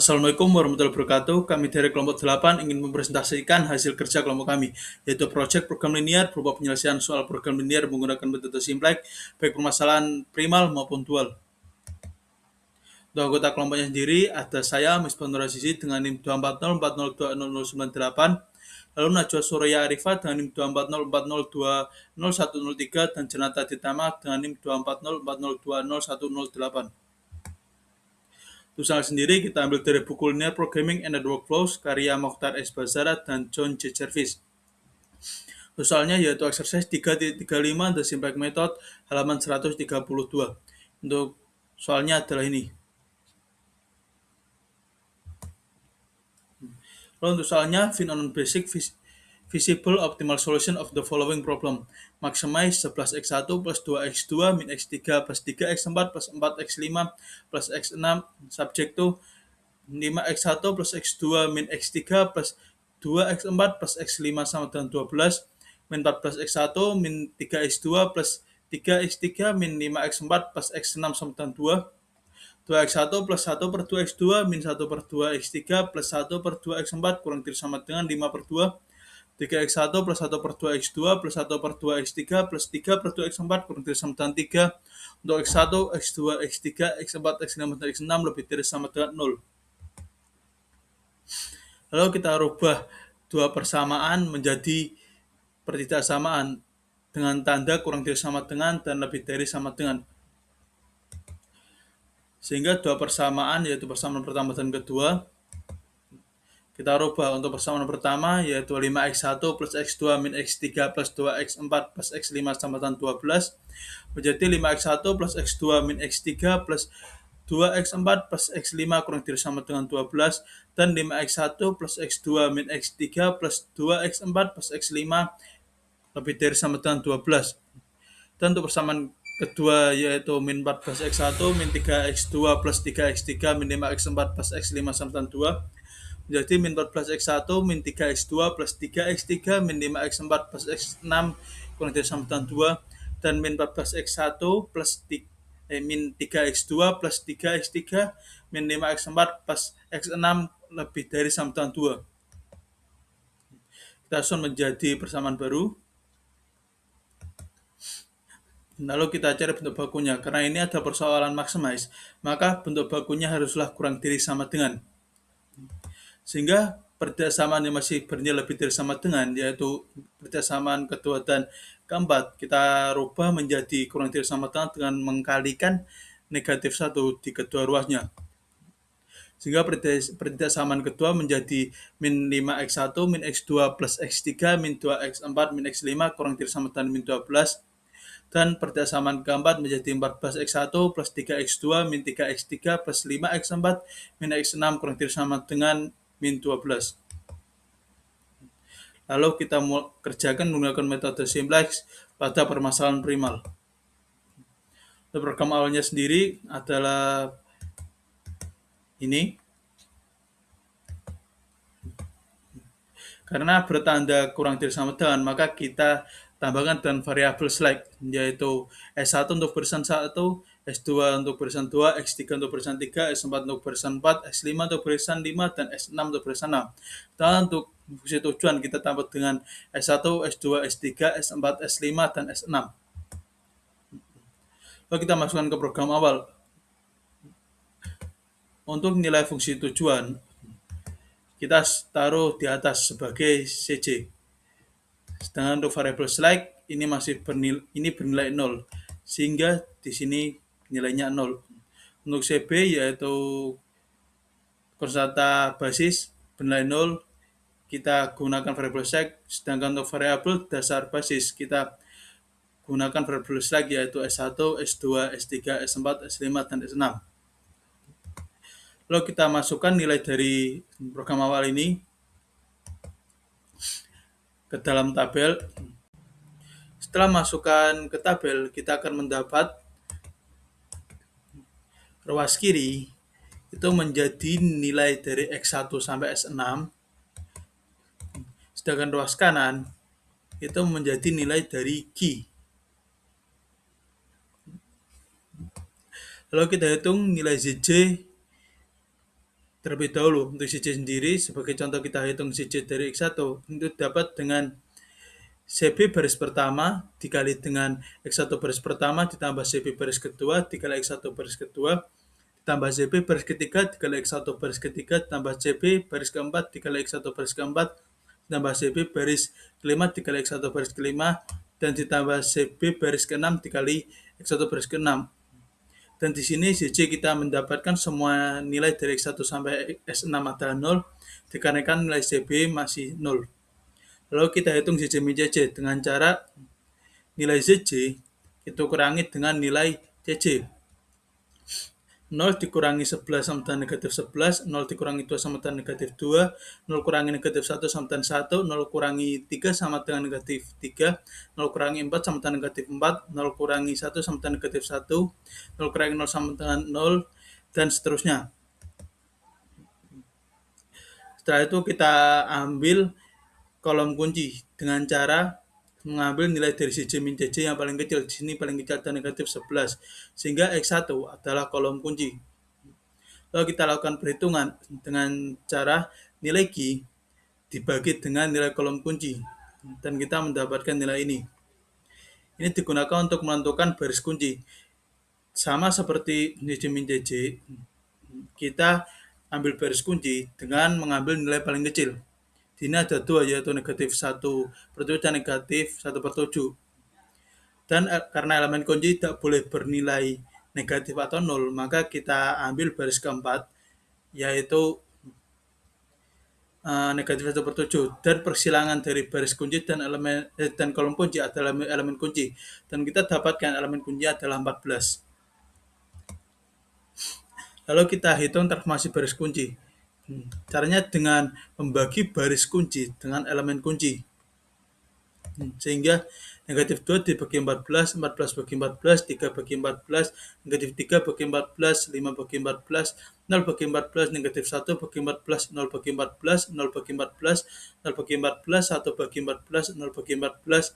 Assalamualaikum warahmatullahi wabarakatuh. Kami dari kelompok 8 ingin mempresentasikan hasil kerja kelompok kami, yaitu proyek program linier berupa penyelesaian soal program linier menggunakan metode simplex, baik permasalahan primal maupun dual. Untuk anggota kelompoknya sendiri, ada saya, Misbah Nur Azizi, dengan NIM 24040200098, lalu Najwa Surya Arifah dengan NIM 24040200103, dan Janata Ditama dengan NIM 24040201008. Tulisan sendiri kita ambil dari buku Linear Programming and Network Flows karya Mokhtar S. Bazara dan John J. Jervis. Soalnya yaitu exercise 3.35 The Simplex Method halaman 132. Untuk soalnya adalah ini. Lalu untuk soalnya, find on basic visible optimal solution of the following problem. Maximize 11x1 plus 2x2 min x3 plus 3x4 plus 4x5 plus x6 subject to 5x1 plus x2 min x3 plus 2x4 plus x5 sama dengan 12 min 14x1 min 3x2 plus 3x3 min 5x4 plus x6 sama dengan 2x1 plus 1 per 2x2 min 1 per 2x3 plus 1 per 2x4 kurang dari sama dengan 5 per 2 3x1 plus 1 per 2x2 plus 1 per 2x3 plus 3 per 2x4 kurang dari sama dengan 3 untuk x1, x2, x3, x4, x5, dan x6 lebih dari sama dengan 0. Lalu kita rubah dua persamaan menjadi pertidaksamaan dengan tanda kurang dari sama dengan dan lebih dari sama dengan. Sehingga dua persamaan yaitu persamaan pertama dan kedua kita rubah. Untuk persamaan pertama yaitu 5x1 plus x2 min x3 plus 2x4 plus x5 sama dengan 12 menjadi 5x1 plus x2 min x3 plus 2x4 plus x5 kurang dari sama dengan 12 dan 5x1 plus x2 min x3 plus 2x4 plus x5 lebih dari sama dengan 12. Dan untuk persamaan kedua yaitu min 14x1 min 3x2 plus 3x3 min 5x4 plus x5 sama dengan 2 menjadi min 14x1 min 3x2 plus 3x3 min 5x4 plus x6 kurang dari sama dengan 2 dan min 14x1 plus min 3x2 plus 3x3 min 5x4 plus x6 lebih dari sama dengan 2. Kita susun menjadi persamaan baru. Lalu kita cari bentuk bakunya. Karena ini ada persoalan maximize, maka bentuk bakunya haruslah kurang dari sama dengan. Sehingga persamaan yang masih bernilai lebih dari sama dengan, yaitu persamaan kedua dan keempat, kita rubah menjadi kurang dari sama dengan mengkalikan negatif 1 di kedua ruasnya. Sehingga persamaan kedua menjadi min 5x1 min x2 plus x3 min 2x4 min x5 kurang dari sama dengan min 12. Dan persamaan keempat menjadi 14x1 plus 3x2 min 3x3 plus 5x4 min x6 kurang dari sama dengan min 12. Lalu kita kerjakan menggunakan metode simplex pada permasalahan primal. Program awalnya sendiri adalah ini. Karena bertanda kurang dari sama dengan, maka kita tambahkan dengan variabel select, yaitu S1 untuk barisan 1, S2 untuk barisan 2, X3 untuk barisan 3, S4 untuk barisan 4, S5 untuk barisan 5, dan S6 untuk barisan 6. Dan untuk fungsi tujuan kita tambah dengan S1, S2, S3, S4, S5, dan S6. Lalu kita masukkan ke program awal. Untuk nilai fungsi tujuan, kita taruh di atas sebagai CJ. Sedangkan untuk variabel select ini masih bernilai 0, sehingga di sini nilainya 0. Untuk CB yaitu konstanta basis bernilai 0, kita gunakan variabel select. Sedangkan untuk variabel dasar basis kita gunakan variabel select yaitu S1, S2, S3, S4, S5, dan S6. Lalu kita masukkan nilai dari program awal ini ke dalam tabel. Setelah masukkan ke tabel, kita akan mendapat ruas kiri itu menjadi nilai dari X1 sampai S6. Sedangkan ruas kanan itu menjadi nilai dari Q. Lalu kita hitung nilai ZJ Terlebih dahulu untuk CJ sendiri, sebagai contoh kita hitung CJ dari X1 itu dapat dengan CB baris pertama dikali dengan X1 baris pertama ditambah CB baris kedua dikali X1 baris kedua ditambah CB baris ketiga dikali X1 baris ketiga ditambah CB baris keempat dikali X1 baris keempat ditambah CB baris kelima dikali X1 baris kelima dan ditambah CB baris keenam dikali X1 baris keenam. Dan di sini CJ kita mendapatkan semua nilai dari X1 sampai S6 adalah 0, dikarenakan nilai CB masih 0. Lalu kita hitung CJ min CJ dengan cara nilai CJ itu kurangi dengan nilai CJ. 0 dikurangi 11 sama dengan negatif 11, 0 dikurangi 2 sama dengan negatif 2, 0 kurangi negatif 1 sama dengan 1, 0 kurangi 3 sama dengan negatif 3, 0 kurangi 4 sama dengan negatif 4, 0 kurangi 1 sama dengan negatif 1, 0 kurangi 0 sama dengan 0, dan seterusnya. Setelah itu kita ambil kolom kunci dengan cara mengambil nilai dari CJ min CJ yang paling kecil. Di sini paling kecil adalah negatif 11. Sehingga X1 adalah kolom kunci. Lalu kita lakukan perhitungan dengan cara nilai Q dibagi dengan nilai kolom kunci. Dan kita mendapatkan nilai ini. Ini digunakan untuk menentukan baris kunci. Sama seperti CJ min CJ, kita ambil baris kunci dengan mengambil nilai paling kecil. Di sini ada dua, yaitu negatif 1/7 dan negatif 1/7. Dan karena elemen kunci tidak boleh bernilai negatif atau 0, maka kita ambil baris keempat, yaitu negatif 1/7. Dan persilangan dari baris kunci dan dan kolom kunci adalah elemen kunci. Dan kita dapatkan elemen kunci adalah 14. Lalu kita hitung transformasi baris kunci. Caranya dengan membagi baris kunci dengan elemen kunci. Sehingga negatif 2 dibagi 14, 14 bagi 14, 3 bagi 14, negatif 3 bagi 14, 5 bagi 14, 0 bagi 14, negatif 1 bagi 14, 0 bagi 14, 0 bagi 14, 0 bagi 14, 1 bagi 14, 0 bagi 14,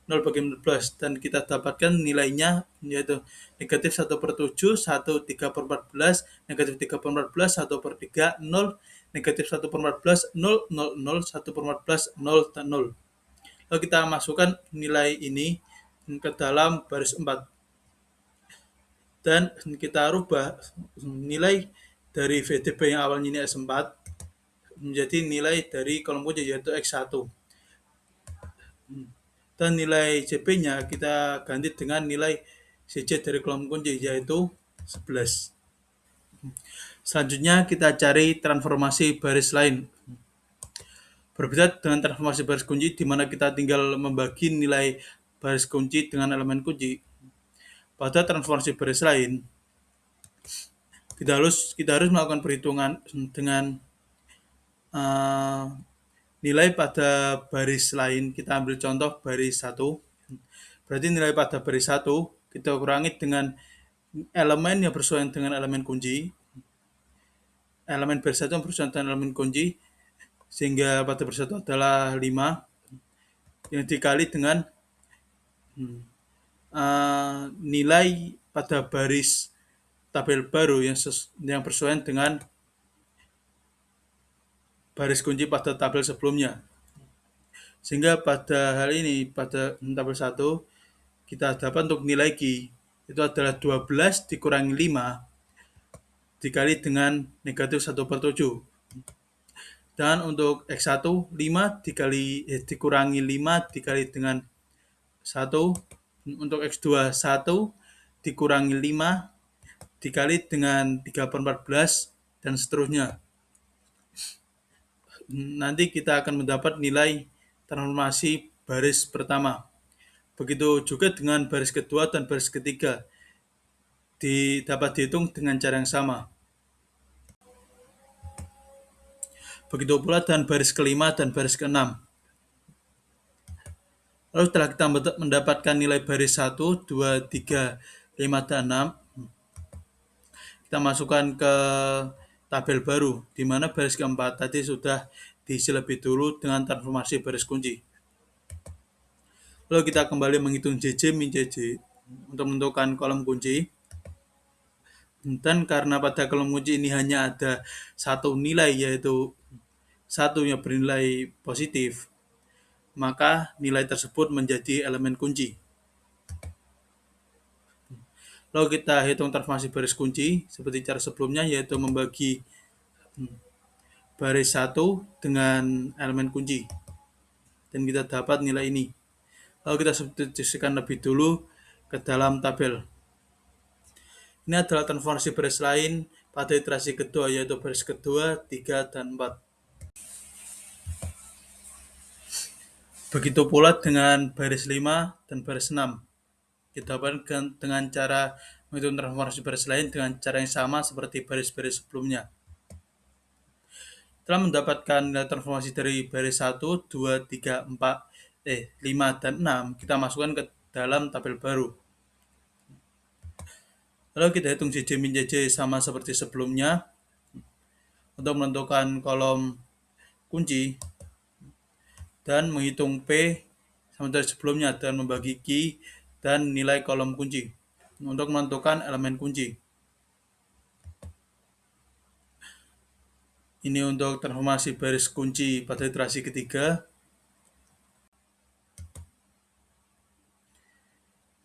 0 bagi 14, dan kita dapatkan nilainya yaitu negatif 1/7, 1 3/14, negatif 3/14, 1/3, 0, negatif 1/14, 0, 0, 0, 1/14, 0, dan 0. Lalu kita masukkan nilai ini ke dalam baris 4. Dan kita rubah nilai dari VDB yang awalnya ini S4 menjadi nilai dari kolom kunci yaitu X1. Dan nilai CP-nya kita ganti dengan nilai CJ dari kolom kunci yaitu 11. Selanjutnya kita cari transformasi baris lain. Berbeda dengan transformasi baris kunci di mana kita tinggal membagi nilai baris kunci dengan elemen kunci. Pada transformasi baris lain, kita harus melakukan perhitungan dengan nilai pada baris lain. Kita ambil contoh baris 1. Berarti nilai pada baris 1 kita kurangi dengan elemen yang bersesuaian dengan elemen kunci. Elemen baris 1 yang bersesuaian dengan elemen kunci, sehingga pada baris 1 adalah 5 yang dikali dengan nilai pada baris tabel baru yang bersesuaian dengan baris kunci pada tabel sebelumnya. Sehingga pada hal ini, pada tabel 1, kita dapat untuk nilai Q itu adalah 12 dikurangi 5 dikali dengan negatif 1/7. Dan untuk X1, 5 dikurangi 5 dikali dengan 1. Untuk X2, 1 dikurangi 5 dikali dengan 3/14, dan seterusnya. Nanti kita akan mendapat nilai transformasi baris pertama. Begitu juga dengan baris kedua dan baris ketiga. Dapat dihitung dengan cara yang sama. Begitu pula dengan baris kelima dan baris keenam. Lalu setelah kita mendapatkan nilai baris 1, 2, 3, 5, dan 6, kita masukkan ke tabel baru, di mana baris keempat tadi sudah diisi lebih dulu dengan transformasi baris kunci. Lalu kita kembali menghitung CJ min CJ untuk menentukan kolom kunci. Dan karena pada kolom kunci ini hanya ada satu nilai, yaitu satu yang bernilai positif, maka nilai tersebut menjadi elemen kunci. Lalu kita hitung transformasi baris kunci seperti cara sebelumnya, yaitu membagi baris 1 dengan elemen kunci. Dan kita dapat nilai ini. Lalu kita substitusikan lebih dulu ke dalam tabel. Ini adalah transformasi baris lain pada iterasi kedua, yaitu baris kedua, 3, dan 4. Begitu pula dengan baris 5 dan baris 6. Kita dapatkan dengan cara menghitung transformasi baris lain dengan cara yang sama seperti baris-baris sebelumnya. Setelah mendapatkan nilai transformasi dari baris 1, 2, 3, 4, 5, dan 6, kita masukkan ke dalam tabel baru. Lalu kita hitung JJ min JJ sama seperti sebelumnya. Untuk menentukan kolom kunci dan menghitung P sama dari sebelumnya dan membagi key dan nilai kolom kunci untuk menentukan elemen kunci. Ini untuk transformasi baris kunci pada iterasi ketiga.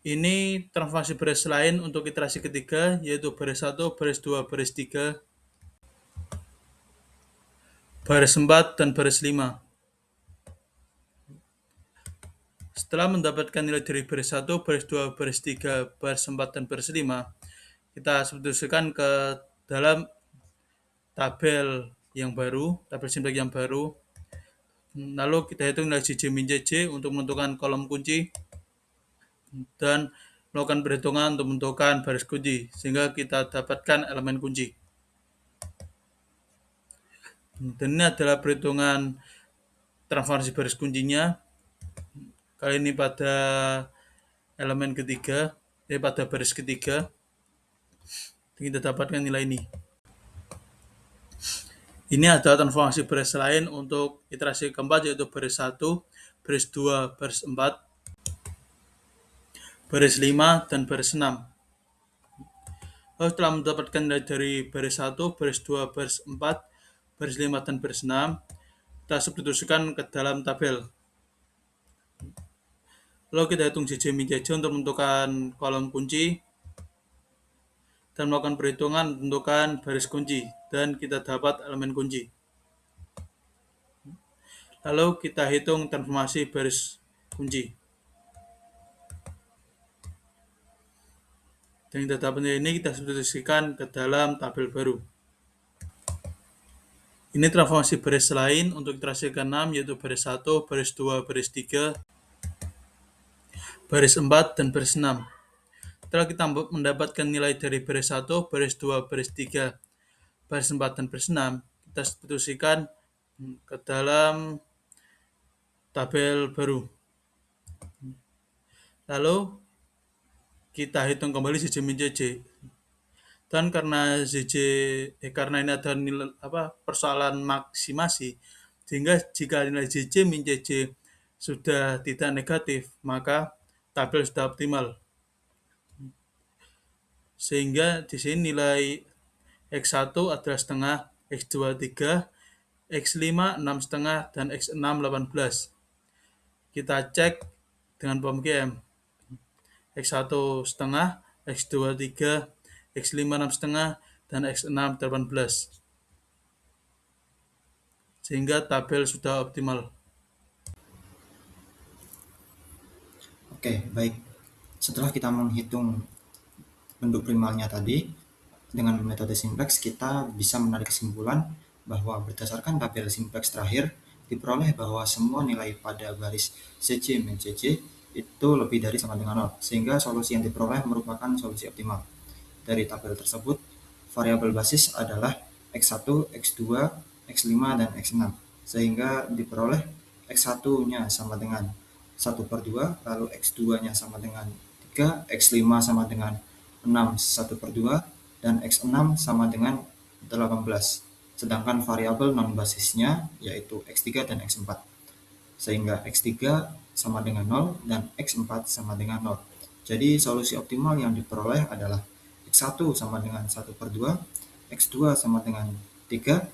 Ini transformasi baris lain untuk iterasi ketiga, yaitu baris 1, baris 2, baris 3, baris 4, dan baris 5. Setelah mendapatkan nilai dari baris 1, baris 2, baris 3, baris 4, dan baris 5, kita substitusikan ke dalam tabel yang baru, tabel simplex yang baru. Lalu kita hitung nilai JJ min JJ untuk menentukan kolom kunci dan melakukan perhitungan untuk menentukan baris kunci, sehingga kita dapatkan elemen kunci. Dan ini adalah perhitungan transformasi baris kuncinya. Kali ini pada elemen ketiga, pada baris ketiga, kita dapatkan nilai ini. Ini adalah transformasi baris lain untuk iterasi keempat, yaitu baris 1, baris 2, baris 4, baris 5, dan baris 6. Lalu setelah mendapatkan nilai dari baris 1, baris 2, baris 4, baris 5, dan baris 6, kita substitusikan ke dalam tabel. Lalu kita hitung JJ min JJ untuk menentukan kolom kunci dan melakukan perhitungan menentukan baris kunci, dan kita dapat elemen kunci. Lalu kita hitung transformasi baris kunci. Dan kita dapat ini kita substitusikan ke dalam tabel baru. Ini transformasi baris lain untuk iterasi ke-6, yaitu baris 1, baris 2, baris 3, baris 4, dan baris 6. Setelah kita mendapatkan nilai dari baris 1, baris 2, baris 3, baris 4, dan baris 6, kita substitusikan ke dalam tabel baru. Lalu kita hitung kembali JJ min JJ. Dan karena karena ini ada nilai persoalan maksimasi, sehingga jika nilai JJ min JJ sudah tidak negatif, maka tabel sudah optimal. Sehingga di sini nilai X1 adalah setengah, X2 3, X5 6 setengah, dan X6 18. Kita cek dengan POM-GM. X1 setengah, X2 3, X5 6 setengah, dan X6 18. Sehingga tabel sudah optimal. Oke, baik. Setelah kita menghitung bentuk primalnya tadi, dengan metode simplex kita bisa menarik kesimpulan bahwa berdasarkan tabel simplex terakhir, diperoleh bahwa semua nilai pada baris CC min CC itu lebih dari sama dengan 0, sehingga solusi yang diperoleh merupakan solusi optimal. Dari tabel tersebut, variabel basis adalah X1, X2, X5, dan X6, sehingga diperoleh X1-nya sama dengan 1/2, lalu X2-nya sama dengan 3, X5 sama dengan 6 1/2, dan X6 sama dengan 18. Sedangkan variabel non-basisnya yaitu X3 dan X4. Sehingga X3 sama dengan 0 dan X4 sama dengan 0. Jadi solusi optimal yang diperoleh adalah X1 sama dengan 1/2, X2 sama dengan 3,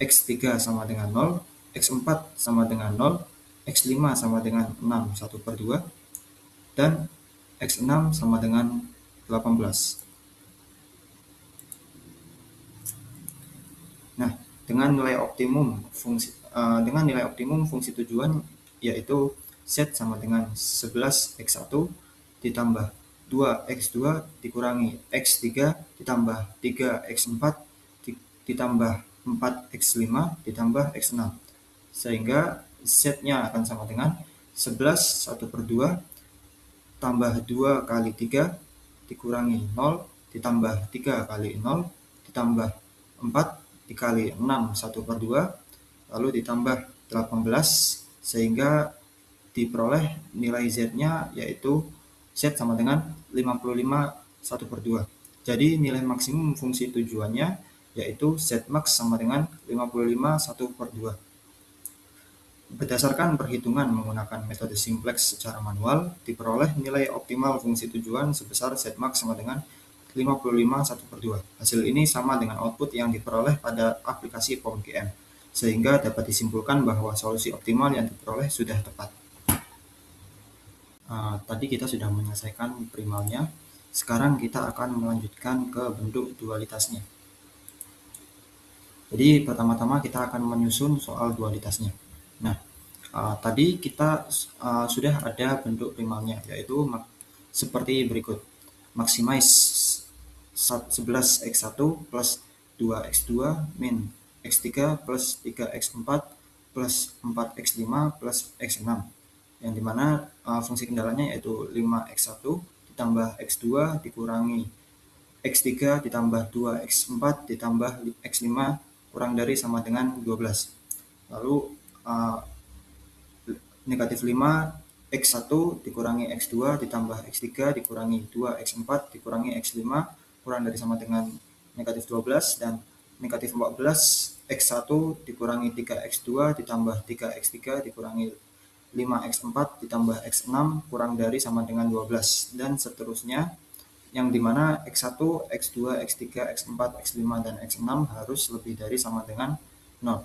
X3 sama dengan 0, X4 sama dengan 0, X5 sama dengan 6 1/2, dan X6 sama dengan 18. Nah, dengan nilai optimum fungsi tujuan yaitu Z sama dengan 11X1 ditambah 2X2 dikurangi X3 ditambah 3X4 ditambah 4X5 ditambah X6. Sehingga Z-nya akan sama dengan 11 1/2 tambah 2 kali 3 dikurangi 0 ditambah 3 kali 0 ditambah 4 dikali 6 1/2 lalu ditambah 18 sehingga diperoleh nilai Z-nya yaitu Z sama dengan 55 1/2. Jadi nilai maksimum fungsi tujuannya yaitu Z max sama dengan 55 1/2. Berdasarkan perhitungan menggunakan metode simplex secara manual, diperoleh nilai optimal fungsi tujuan sebesar Z max sama dengan 55 1/2. Hasil ini sama dengan output yang diperoleh pada aplikasi POM-GM, sehingga dapat disimpulkan bahwa solusi optimal yang diperoleh sudah tepat. Tadi kita sudah menyelesaikan primalnya, sekarang kita akan melanjutkan ke bentuk dualitasnya. Jadi pertama-tama kita akan menyusun soal dualitasnya. Nah, tadi kita sudah ada bentuk primalnya, yaitu seperti berikut. Maximize 11X1 plus 2X2 min X3 plus 3X4 plus 4X5 plus X6. Yang dimana fungsi kendalanya yaitu 5X1 ditambah X2 dikurangi X3 ditambah 2X4 ditambah X5 kurang dari sama dengan 12. Lalu negatif 5 X1 dikurangi X2 ditambah X3 dikurangi 2X4 dikurangi X5 kurang dari sama dengan negatif 12, dan negatif 14 X1 dikurangi 3X2 ditambah 3X3 dikurangi 5X4 ditambah X6 kurang dari sama dengan 12, dan seterusnya, yang dimana X1, X2, X3, X4, X5, dan X6 harus lebih dari sama dengan 0.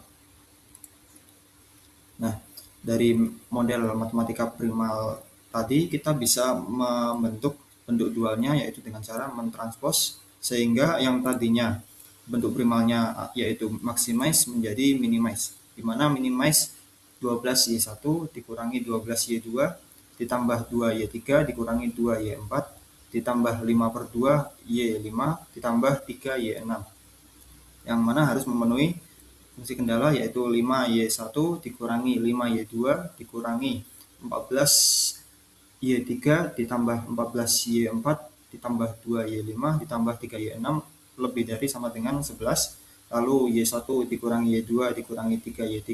Nah, dari model matematika primal tadi kita bisa membentuk bentuk dualnya yaitu dengan cara mentranspos, sehingga yang tadinya bentuk primalnya yaitu maximize menjadi minimize, di mana minimize 12Y1 dikurangi 12Y2 ditambah 2Y3 dikurangi 2Y4 ditambah 5/2 Y5 ditambah 3Y6, yang mana harus memenuhi fungsi kendala yaitu 5Y1 dikurangi 5Y2 dikurangi 14Y3 ditambah 14Y4 ditambah 2Y5 ditambah 3Y6 lebih dari sama dengan 11, lalu Y1 dikurangi Y2 dikurangi 3Y3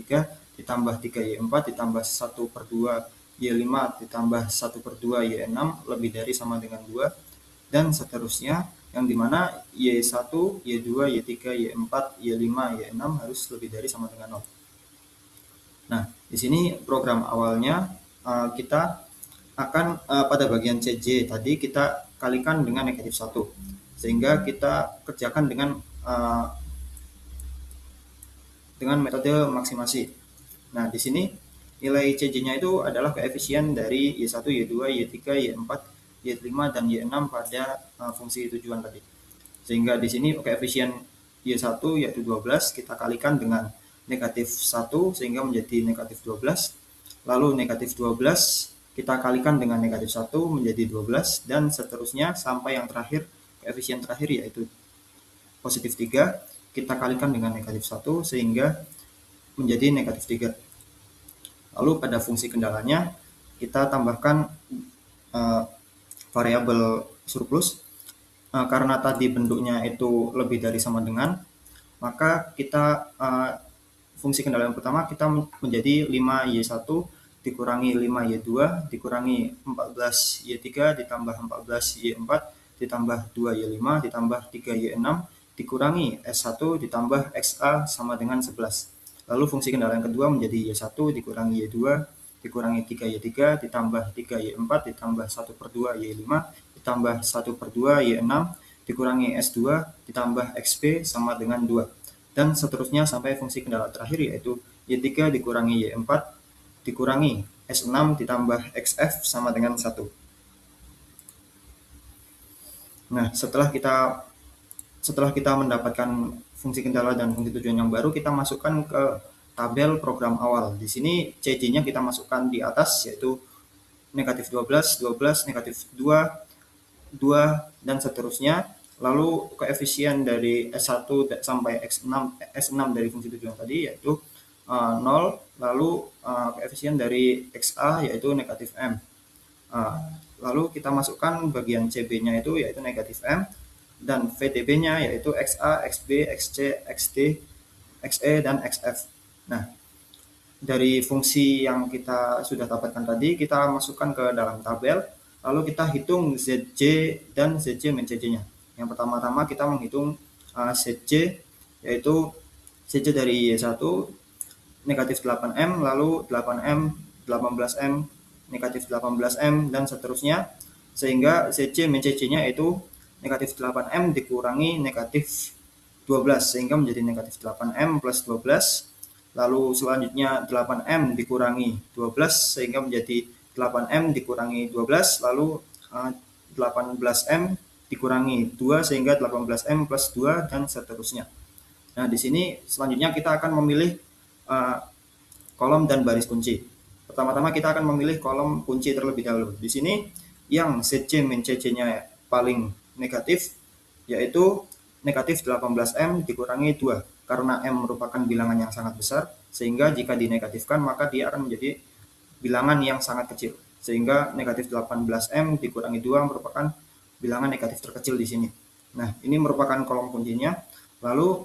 ditambah 3Y4 ditambah 1/2 Y5 ditambah 1/2 Y6 lebih dari sama dengan 2, dan seterusnya, yang dimana Y1, Y2, Y3, Y4, Y5, Y6 harus lebih dari sama dengan 0. Nah, di sini program awalnya kita akan pada bagian CJ tadi kita kalikan dengan negatif 1, sehingga kita kerjakan dengan metode maksimasi. Nah, di sini nilai CJ-nya itu adalah koefisien dari Y1, Y2, Y3, Y4, Y5, dan Y6 pada fungsi tujuan tadi. Sehingga di sini koefisien Y1 yaitu 12 kita kalikan dengan negatif 1 sehingga menjadi negatif 12. Lalu negatif 12 kita kalikan dengan negatif 1 menjadi 12, dan seterusnya sampai yang terakhir, koefisien terakhir yaitu positif 3 kita kalikan dengan negatif 1 sehingga menjadi negatif 3. Lalu pada fungsi kendalanya kita tambahkan variabel surplus. Karena tadi bentuknya itu lebih dari sama dengan, maka kita fungsi kendala yang pertama kita menjadi 5Y1 dikurangi 5Y2 dikurangi 14Y3 ditambah 14Y4 ditambah 2Y5 ditambah 3Y6 dikurangi S1 ditambah XA sama dengan 11. Lalu fungsi kendala yang kedua menjadi Y1 dikurangi Y2 dikurangi 3Y3 ditambah 3Y4 ditambah 1/2 Y5 ditambah 1/2 Y6 dikurangi S2 ditambah XB sama dengan 2. Dan seterusnya sampai fungsi kendala terakhir, yaitu Y3 dikurangi Y4 dikurangi S6 ditambah XF sama dengan 1. Nah, setelah kita mendapatkan fungsi kendala dan fungsi tujuan yang baru, kita masukkan ke tabel program awal. Di sini CJ-nya kita masukkan di atas, yaitu negatif 12, 12, negatif 2, 2, dan seterusnya. Lalu koefisien dari S1 sampai S6 dari fungsi tujuan tadi yaitu 0, lalu koefisien dari XA yaitu negatif M. Lalu kita masukkan bagian CB-nya itu yaitu negatif M, dan VTB-nya yaitu XA, XB, XC, XD, XE, dan XF. Nah, dari fungsi yang kita sudah dapatkan tadi, kita masukkan ke dalam tabel, lalu kita hitung ZJ dan ZJ min CJ-nya. Yang pertama-tama kita menghitung ZJ, yaitu ZJ dari Y1 negatif 8M, lalu 8M, 18M, negatif 18M, dan seterusnya, sehingga ZJ min CJ-nya itu negatif 8M dikurangi negatif 12, sehingga menjadi negatif 8M plus 12. Lalu selanjutnya 8M dikurangi 12, sehingga menjadi 8M dikurangi 12, lalu 18M dikurangi 2, sehingga 18M plus 2, dan seterusnya. Nah, di sini selanjutnya kita akan memilih kolom dan baris kunci. Pertama-tama kita akan memilih kolom kunci terlebih dahulu. Di sini yang ZJ min CJ-nya paling negatif, yaitu negatif 18M dikurangi 2. Karena M merupakan bilangan yang sangat besar, sehingga jika dinegatifkan maka dia akan menjadi bilangan yang sangat kecil. Sehingga negatif 18M dikurangi 2 merupakan bilangan negatif terkecil di sini. Nah, ini merupakan kolom kuncinya. Lalu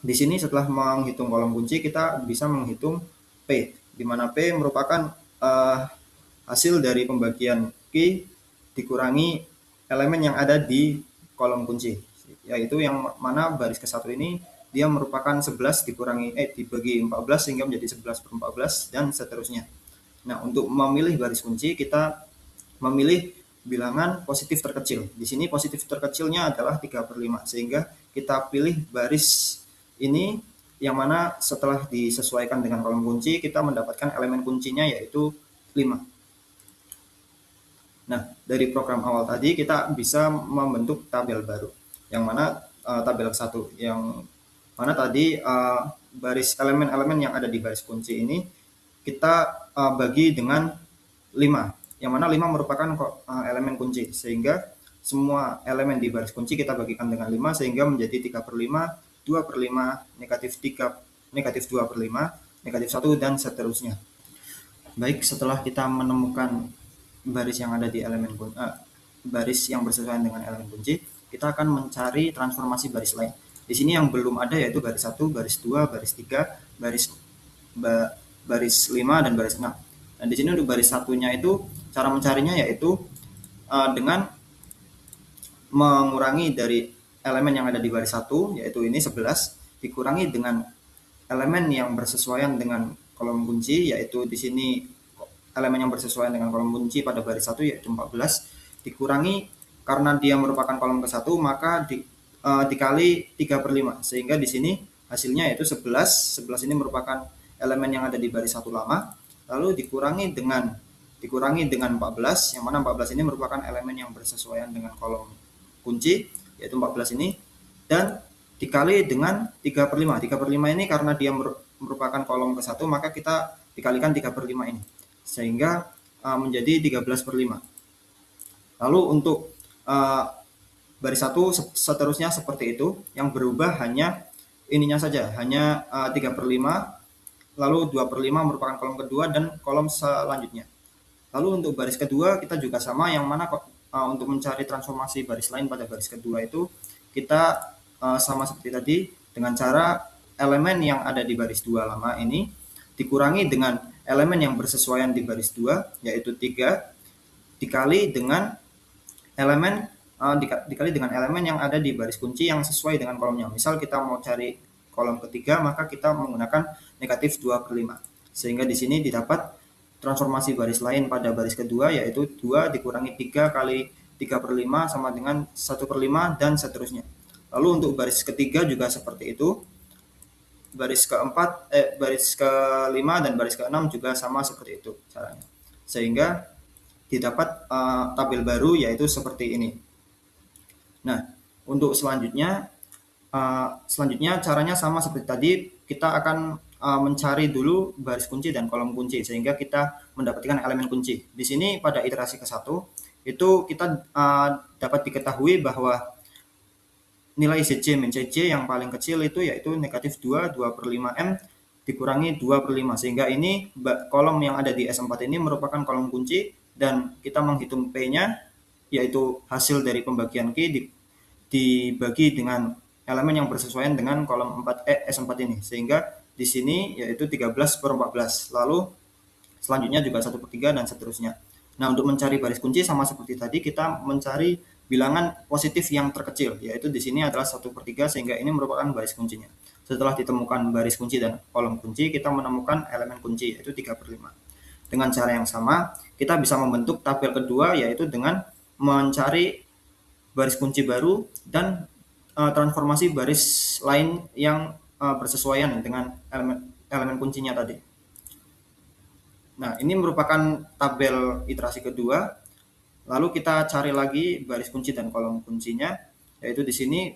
di sini setelah menghitung kolom kunci, kita bisa menghitung P, di mana P merupakan hasil dari pembagian Q dikurangi elemen yang ada di kolom kunci, yaitu yang mana baris ke-1 ini dia merupakan 11 dibagi 14 sehingga menjadi 11/14 dan seterusnya. Nah, untuk memilih baris kunci kita memilih bilangan positif terkecil. Di sini positif terkecilnya adalah 3/5, sehingga kita pilih baris ini yang mana setelah disesuaikan dengan kolom kunci kita mendapatkan elemen kuncinya yaitu 5. Nah, dari program awal tadi kita bisa membentuk tabel baru, yang mana tabel 1, yang mana tadi baris elemen-elemen yang ada di baris kunci ini kita bagi dengan 5, yang mana 5 merupakan elemen kunci, sehingga semua elemen di baris kunci kita bagikan dengan 5, sehingga menjadi 3/5, 2/5, negatif 3, negatif 2/5, negatif 1, dan seterusnya. Baik, setelah kita menemukan baris yang ada di elemen baris yang bersesuaian dengan elemen kunci, kita akan mencari transformasi baris lain. Di sini yang belum ada yaitu baris 1, baris 2, baris 3, baris 5, dan baris 6. Dan di sini untuk baris satunya itu cara mencarinya yaitu dengan mengurangi dari elemen yang ada di baris 1, yaitu ini 11, dikurangi dengan elemen yang bersesuaian dengan kolom kunci, yaitu di sini elemen yang bersesuaian dengan kolom kunci pada baris 1 yaitu 14, dikurangi karena dia merupakan kolom ke-1 maka dikali 3/5, sehingga di sini hasilnya yaitu 11. 11 ini merupakan elemen yang ada di baris 1 lama, lalu dikurangi dengan 14, yang mana 14 ini merupakan elemen yang bersesuaian dengan kolom kunci yaitu 14 ini, dan dikali dengan 3/5. 3/5 ini karena dia merupakan kolom ke-1 maka kita dikalikan 3/5 ini, sehingga menjadi 13/5. Lalu untuk baris 1 seterusnya seperti itu, yang berubah hanya ininya saja, hanya 3/5, lalu 2/5 merupakan kolom kedua dan kolom selanjutnya. Lalu untuk baris kedua kita juga sama, yang mana untuk mencari transformasi baris lain pada baris kedua itu kita sama seperti tadi, dengan cara elemen yang ada di baris 2 lama ini dikurangi dengan elemen yang bersesuaian di baris 2 yaitu 3, dikali dengan elemen yang ada di baris kunci yang sesuai dengan kolomnya. Misal kita mau cari kolom ketiga, maka kita menggunakan negatif 2/5, sehingga di sini didapat transformasi baris lain pada baris kedua yaitu 2 dikurangi 3 kali 3/5 sama dengan 1/5 dan seterusnya. Lalu untuk baris ketiga juga seperti itu. Baris kelima dan baris keenam juga sama seperti itu caranya. Sehingga didapat tabel baru yaitu seperti ini. Nah, untuk selanjutnya caranya sama seperti tadi, kita akan mencari dulu baris kunci dan kolom kunci sehingga kita mendapatkan elemen kunci. Di sini pada iterasi ke-1 itu kita dapat diketahui bahwa nilai Cj min Cj yang paling kecil itu yaitu negatif 2/5M dikurangi 2/5, sehingga ini kolom yang ada di S4 ini merupakan kolom kunci dan kita menghitung P-nya yaitu hasil dari pembagian Q dibagi dengan elemen yang bersesuaian dengan kolom S4 ini, sehingga di sini yaitu 13/14. Lalu selanjutnya juga 1/3 dan seterusnya. Nah, untuk mencari baris kunci sama seperti tadi, kita mencari bilangan positif yang terkecil, yaitu di sini adalah 1/3, sehingga ini merupakan baris kuncinya. Setelah ditemukan baris kunci dan kolom kunci, kita menemukan elemen kunci, yaitu 3/5. Dengan cara yang sama, kita bisa membentuk tabel kedua, yaitu dengan mencari baris kunci baru dan transformasi baris lain yang bersesuaian dengan elemen kuncinya tadi. Nah, ini merupakan tabel iterasi kedua. Lalu kita cari lagi baris kunci dan kolom kuncinya, yaitu di sini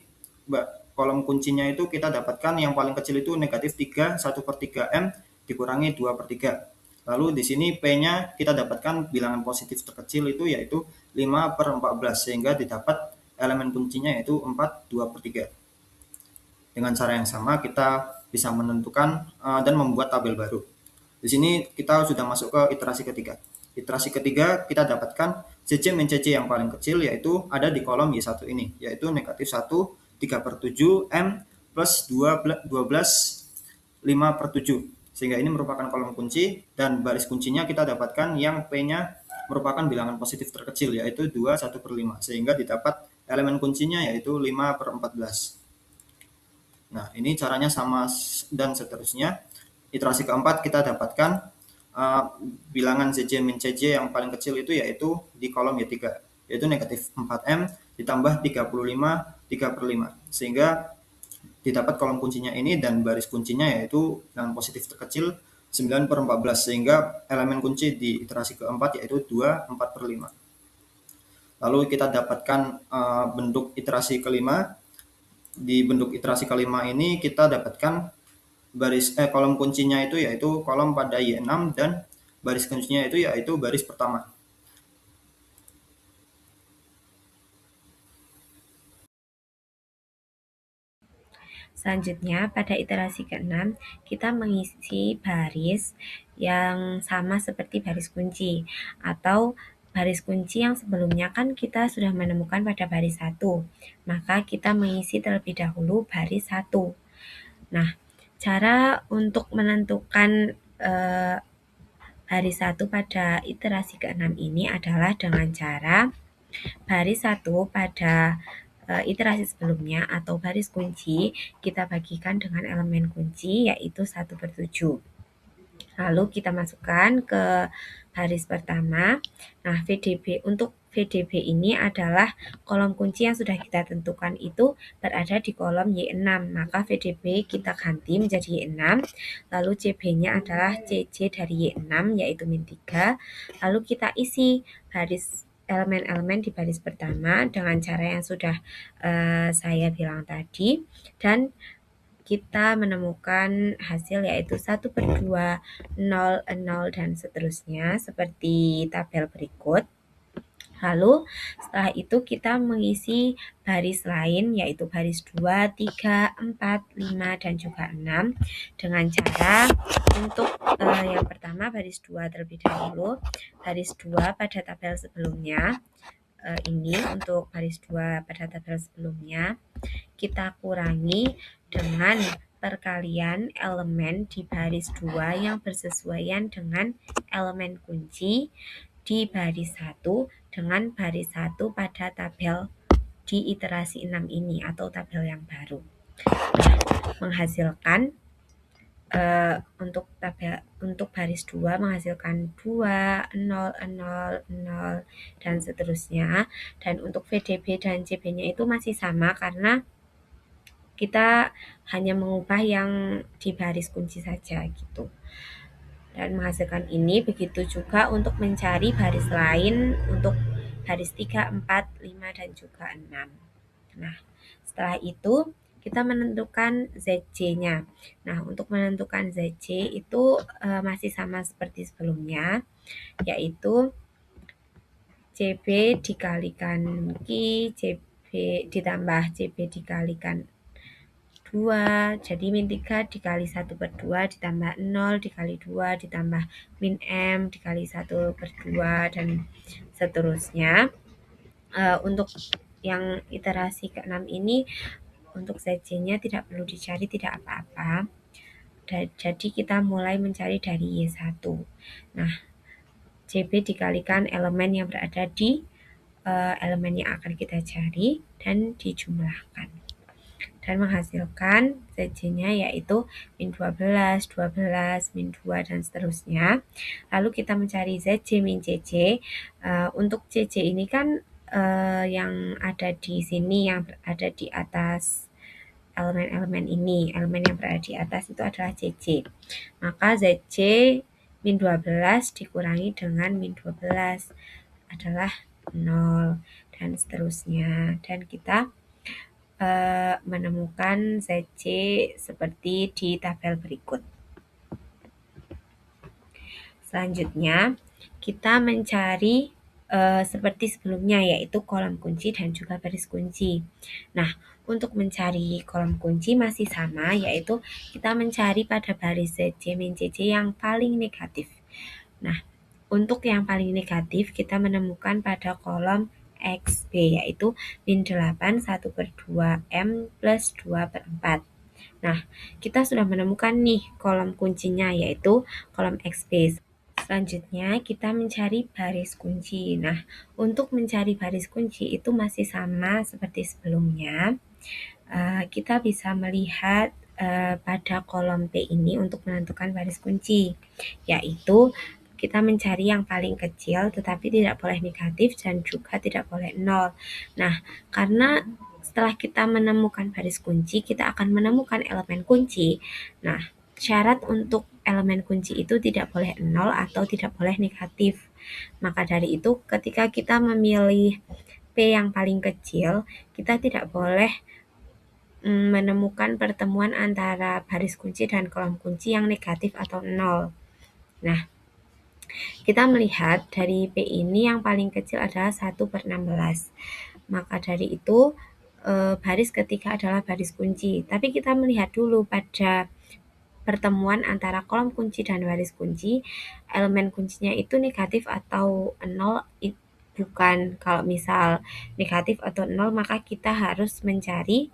kolom kuncinya itu kita dapatkan yang paling kecil itu negatif 3, 1/3M dikurangi 2/3. Lalu di sini P-nya kita dapatkan bilangan positif terkecil itu yaitu 5/14, sehingga didapat elemen kuncinya yaitu 4, 2/3. Dengan cara yang sama kita bisa menentukan dan membuat tabel baru. Di sini kita sudah masuk ke iterasi ketiga. Iterasi ketiga kita dapatkan Cj min Cj yang paling kecil yaitu ada di kolom Y1 ini, yaitu negatif 1, 3/7 M plus 12, 5/7. Sehingga ini merupakan kolom kunci dan baris kuncinya kita dapatkan yang P-nya merupakan bilangan positif terkecil yaitu 2, 1/5. Sehingga didapat elemen kuncinya yaitu 5/14. Nah, ini caranya sama dan seterusnya. Iterasi keempat kita dapatkan bilangan Cj min Cj yang paling kecil itu yaitu di kolom Y3, yaitu negatif 4M ditambah 35, 3/5. Sehingga didapat kolom kuncinya ini dan baris kuncinya yaitu bilangan positif terkecil 9/14, sehingga elemen kunci di iterasi keempat yaitu 2, 4/5. Lalu kita dapatkan bentuk iterasi kelima. Di bentuk iterasi kelima ini kita dapatkan kolom kuncinya itu yaitu kolom pada Y6 dan baris kuncinya itu yaitu baris pertama. Selanjutnya, pada iterasi ke-6, kita mengisi baris yang sama seperti baris kunci, atau baris kunci yang sebelumnya kan kita sudah menemukan pada baris 1. Maka kita mengisi terlebih dahulu baris 1. Nah, cara untuk menentukan baris 1 pada iterasi ke-6 ini adalah dengan cara baris 1 pada iterasi sebelumnya atau baris kunci kita bagikan dengan elemen kunci yaitu 1/7. Lalu kita masukkan ke baris pertama. Nah, untuk VDB ini adalah kolom kunci yang sudah kita tentukan itu berada di kolom Y6. Maka VDB kita ganti menjadi Y6. Lalu CB-nya adalah CJ dari Y6 yaitu min 3. Lalu kita isi baris elemen-elemen di baris pertama dengan cara yang sudah saya bilang tadi, dan kita menemukan hasil yaitu 1/2, 0, 0, dan seterusnya seperti tabel berikut. Lalu setelah itu kita mengisi baris lain yaitu baris 2, 3, 4, 5, dan juga 6 dengan cara untuk yang pertama baris 2 terlebih dahulu. Baris 2 pada tabel sebelumnya, ini untuk baris 2 pada tabel sebelumnya kita kurangi dengan perkalian elemen di baris 2 yang bersesuaian dengan elemen kunci di baris 1 dengan baris 1 pada tabel di iterasi 6 ini atau tabel yang baru. Menghasilkan untuk baris 2 menghasilkan 2, 0, 0, 0, dan seterusnya. Dan untuk VDB dan CB-nya itu masih sama karena kita hanya mengubah yang di baris kunci saja gitu. Dan menghasilkan ini. Begitu juga untuk mencari baris lain untuk baris 3, 4, 5, dan juga 6. Nah, setelah itu kita menentukan ZC-nya. Nah, untuk menentukan ZC itu masih sama seperti sebelumnya, yaitu CB dikalikan Q, CB ditambah CB dikalikan 2, jadi min 3 dikali 1/2 ditambah 0 dikali 2 ditambah min M dikali 1/2 dan seterusnya. Untuk yang iterasi ke-6 ini untuk ZC-nya tidak perlu dicari, tidak apa-apa. Jadi kita mulai mencari dari Y1. Nah, CB dikalikan elemen yang berada di elemen yang akan kita cari dan dijumlahkan. Dan menghasilkan ZC-nya yaitu min 12, 12, min 2, dan seterusnya. Lalu kita mencari ZC min CC. Untuk CC ini kan yang ada di sini, yang berada di atas elemen-elemen ini, elemen yang berada di atas itu adalah CC. Maka ZC min 12 dikurangi dengan min 12 adalah 0 dan seterusnya. Dan kita menemukan ZC seperti di tabel berikut. Selanjutnya, kita mencari seperti sebelumnya, yaitu kolom kunci dan juga baris kunci. Nah, untuk mencari kolom kunci masih sama, yaitu kita mencari pada baris ZC min CC yang paling negatif. Nah, untuk yang paling negatif kita menemukan pada kolom XB, yaitu min 8 1/2 M plus 2/4. Nah, kita sudah menemukan nih kolom kuncinya, yaitu kolom XB. Selanjutnya kita mencari baris kunci. Nah, untuk mencari baris kunci itu masih sama seperti sebelumnya. Kita bisa melihat pada kolom P ini untuk menentukan baris kunci, yaitu kita mencari yang paling kecil tetapi tidak boleh negatif dan juga tidak boleh 0. Nah, karena setelah kita menemukan baris kunci, kita akan menemukan elemen kunci. Nah, syarat untuk elemen kunci itu tidak boleh 0 atau tidak boleh negatif. Maka dari itu, ketika kita memilih P yang paling kecil, kita tidak boleh menemukan pertemuan antara baris kunci dan kolom kunci yang negatif atau 0. Nah, kita melihat dari P ini yang paling kecil adalah 1/16. Maka dari itu, baris ketiga adalah baris kunci. Tapi kita melihat dulu pada pertemuan antara kolom kunci dan baris kunci, elemen kuncinya itu negatif atau 0, bukan. Kalau misal negatif atau 0, maka kita harus mencari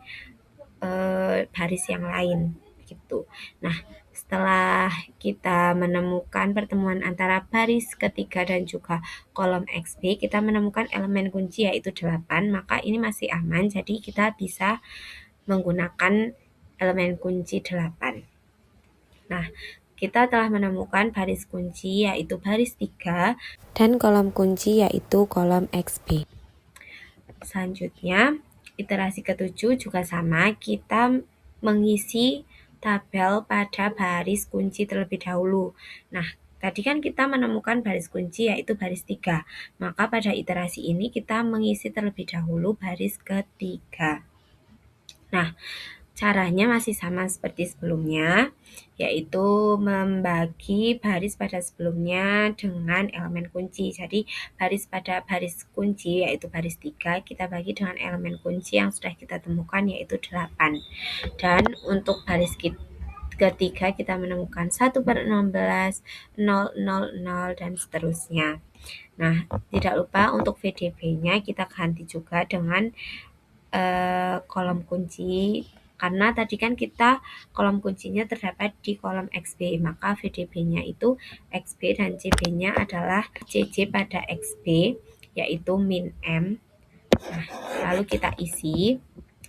baris yang lain gitu. Nah, setelah kita menemukan pertemuan antara baris ketiga dan juga kolom XB, kita menemukan elemen kunci yaitu 8, maka ini masih aman, jadi kita bisa menggunakan elemen kunci 8. Nah, kita telah menemukan baris kunci yaitu baris 3 dan kolom kunci yaitu kolom XB. Selanjutnya, iterasi ke-7 juga sama, kita mengisi tabel pada baris kunci terlebih dahulu. Nah, tadi kan kita menemukan baris kunci yaitu baris 3, maka pada iterasi ini kita mengisi terlebih dahulu baris ketiga. Nah, caranya masih sama seperti sebelumnya, yaitu membagi baris pada sebelumnya dengan elemen kunci. Jadi baris pada baris kunci yaitu baris 3 kita bagi dengan elemen kunci yang sudah kita temukan yaitu 8. Dan untuk baris ketiga kita menemukan 1/16, 0, 0, 0, dan seterusnya. Nah, tidak lupa untuk VDB-nya kita ganti juga dengan kolom kunci, karena tadi kan kita kolom kuncinya terdapat di kolom XB, maka VDB-nya itu XB dan CB-nya adalah CC pada XB, yaitu min M. Nah, lalu kita isi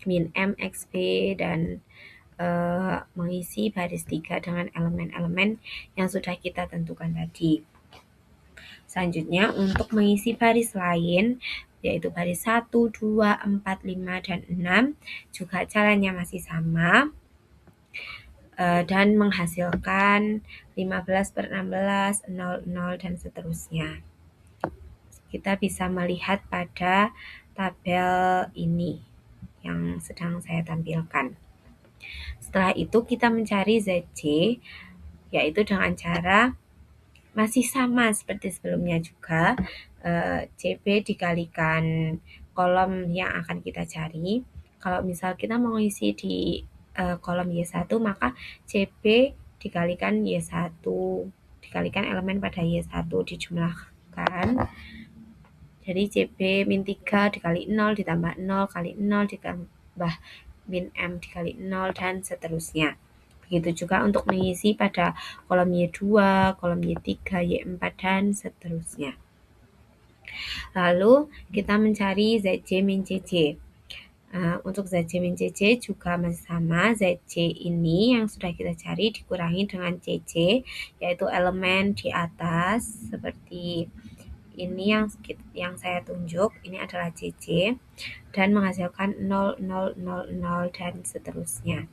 min M XB dan mengisi baris 3 dengan elemen-elemen yang sudah kita tentukan tadi. Selanjutnya untuk mengisi baris lain, yaitu baris 1, 2, 4, 5, dan 6, juga caranya masih sama, dan menghasilkan 15/16, 00, dan seterusnya. Kita bisa melihat pada tabel ini yang sedang saya tampilkan. Setelah itu kita mencari ZC, yaitu dengan cara masih sama seperti sebelumnya juga, CB dikalikan kolom yang akan kita cari. Kalau misal kita mau isi di kolom Y1, maka CB dikalikan Y1, dikalikan elemen pada Y1 dijumlahkan. Jadi CB min 3 dikali 0 ditambah 0 kali 0 ditambah min M dikali 0, dan seterusnya. Begitu juga untuk mengisi pada kolom Y2, kolom Y3, Y4, dan seterusnya. Lalu kita mencari ZC min CC. Untuk ZC min CC juga masih sama. ZC ini yang sudah kita cari dikurangi dengan CC, yaitu elemen di atas seperti ini yang saya tunjuk. Ini adalah CC dan menghasilkan 0, 0, 0, 0, dan seterusnya.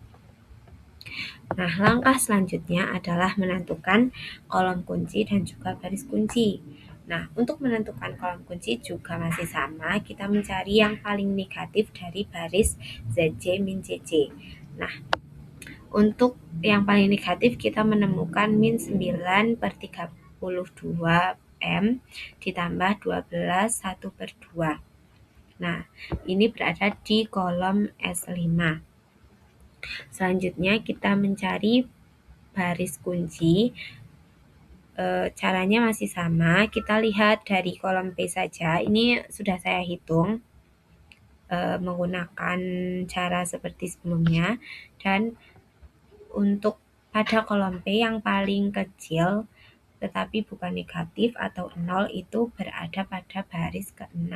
Nah, langkah selanjutnya adalah menentukan kolom kunci dan juga baris kunci. Nah, untuk menentukan kolom kunci juga masih sama, kita mencari yang paling negatif dari baris ZC min CC. Nah, untuk yang paling negatif kita menemukan min 9/32 M ditambah 12 1/2. Nah, ini berada di kolom S5. Selanjutnya kita mencari baris kunci. Caranya masih sama. Kita lihat dari kolom P saja. Ini sudah saya hitung menggunakan cara seperti sebelumnya. Dan untuk pada kolom P yang paling kecil tetapi bukan negatif atau 0 itu berada pada baris ke-6.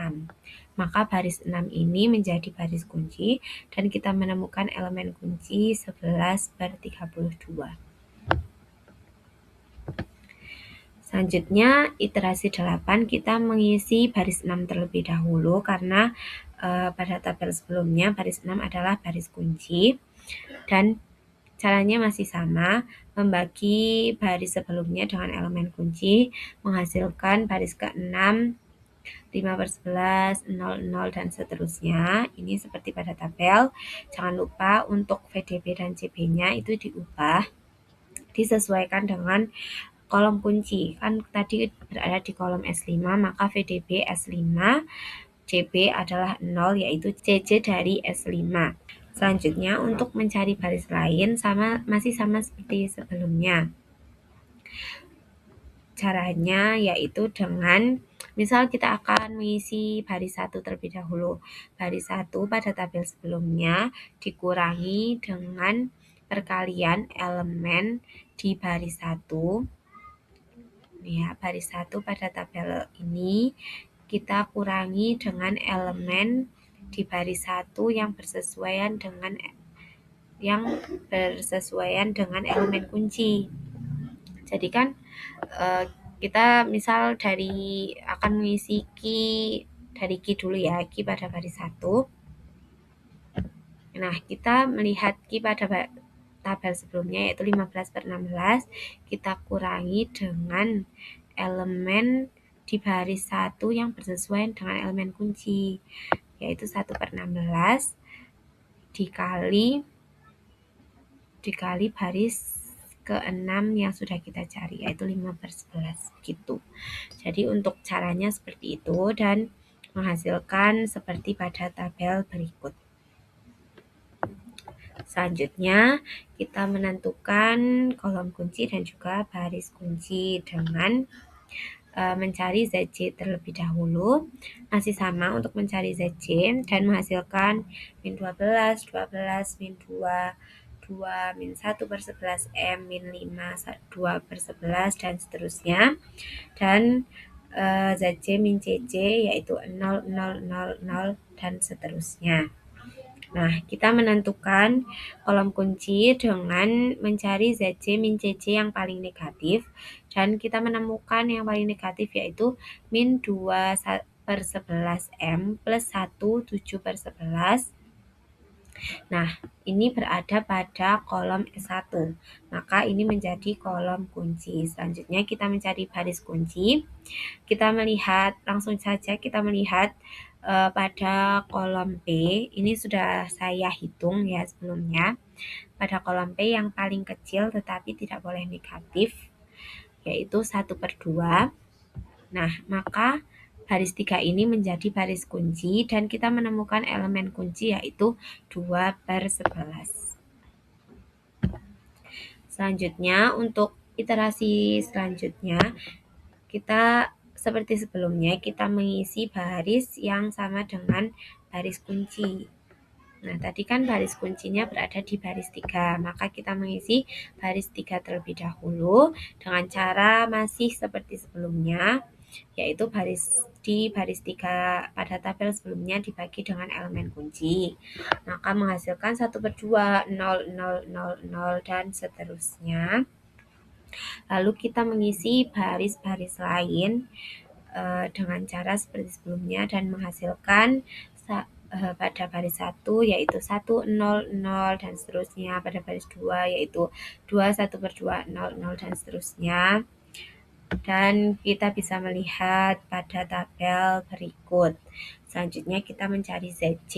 Maka baris 6 ini menjadi baris kunci dan kita menemukan elemen kunci 11/32. Selanjutnya iterasi 8 kita mengisi baris 6 terlebih dahulu karena pada tabel sebelumnya baris 6 adalah baris kunci, dan caranya masih sama, membagi baris sebelumnya dengan elemen kunci, menghasilkan baris ke-6, 5/11, 0, 0, dan seterusnya. Ini seperti pada tabel. Jangan lupa untuk VDB dan CB-nya itu diubah, disesuaikan dengan kolom kunci. Kan tadi berada di kolom S5, maka VDB S5, CB adalah 0, yaitu CC dari S5. Selanjutnya untuk mencari baris lain masih sama seperti sebelumnya. Caranya yaitu dengan misal kita akan mengisi baris 1 terlebih dahulu. Baris 1 pada tabel sebelumnya dikurangi dengan perkalian elemen di baris 1. Ya, baris 1 pada tabel ini kita kurangi dengan elemen di baris 1 yang bersesuaian dengan elemen kunci. Jadi kan kita misal akan mengisi dari Q dulu ya, Q pada baris 1. Nah, kita melihat Q pada tabel sebelumnya yaitu 15/16, kita kurangi dengan elemen di baris 1 yang bersesuaian dengan elemen kunci, yaitu 1/16 dikali baris ke-6 yang sudah kita cari, yaitu 5/11 gitu. Jadi untuk caranya seperti itu dan menghasilkan seperti pada tabel berikut. Selanjutnya kita menentukan kolom kunci dan juga baris kunci dengan mencari ZC terlebih dahulu. Masih sama untuk mencari ZC dan menghasilkan min 12, 12, min 2, 2, min 1/11 M, min 5, 2/11, dan seterusnya. Dan ZC min CC yaitu 0, 0, 0, 0, dan seterusnya. Nah, kita menentukan kolom kunci dengan mencari ZC min CC yang paling negatif, dan kita menemukan yang paling negatif yaitu min 2/11M plus 1 7/11. Nah, ini berada pada kolom S1. Maka ini menjadi kolom kunci. Selanjutnya kita mencari baris kunci. Kita melihat, langsung saja kita melihat pada kolom P. Ini sudah saya hitung ya sebelumnya. Pada kolom P yang paling kecil tetapi tidak boleh negatif, yaitu 1/2. Nah, maka baris 3 ini menjadi baris kunci dan kita menemukan elemen kunci yaitu 2/11. Selanjutnya, untuk iterasi selanjutnya, kita seperti sebelumnya, kita mengisi baris yang sama dengan baris kunci. Nah, tadi kan baris kuncinya berada di baris 3, maka kita mengisi baris 3 terlebih dahulu dengan cara masih seperti sebelumnya, yaitu di baris 3 pada tabel sebelumnya dibagi dengan elemen kunci. Maka menghasilkan 1/2, 0, 0, 0, 0, dan seterusnya. Lalu kita mengisi baris-baris lain dengan cara seperti sebelumnya dan menghasilkan pada baris 1 yaitu 1, 0, 0, dan seterusnya. Pada baris 2 yaitu 2, 1/2, 0, 0, dan seterusnya. Dan kita bisa melihat pada tabel berikut. Selanjutnya kita mencari ZC